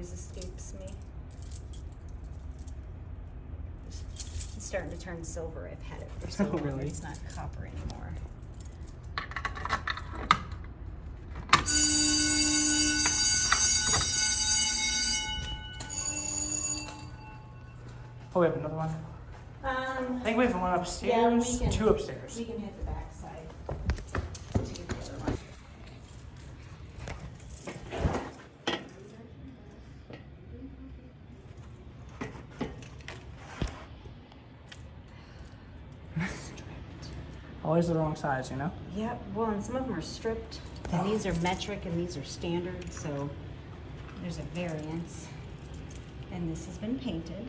always escapes me. It's starting to turn silver. I've had it for so long. Really? It's not copper anymore. Oh, we have another one. I think we have one upstairs, yeah, two upstairs. We can hit the back side to get the other one. Always the wrong size, you know? Yep, well, and some of them are stripped, and these are metric, and these are standard, so there's a variance. And this has been painted.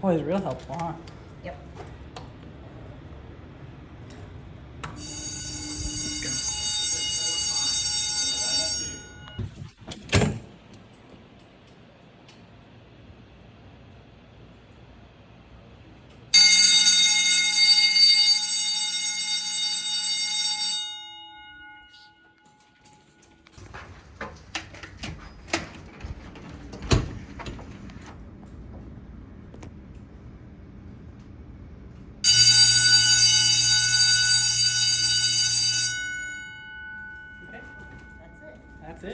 Boy, it's real helpful, huh?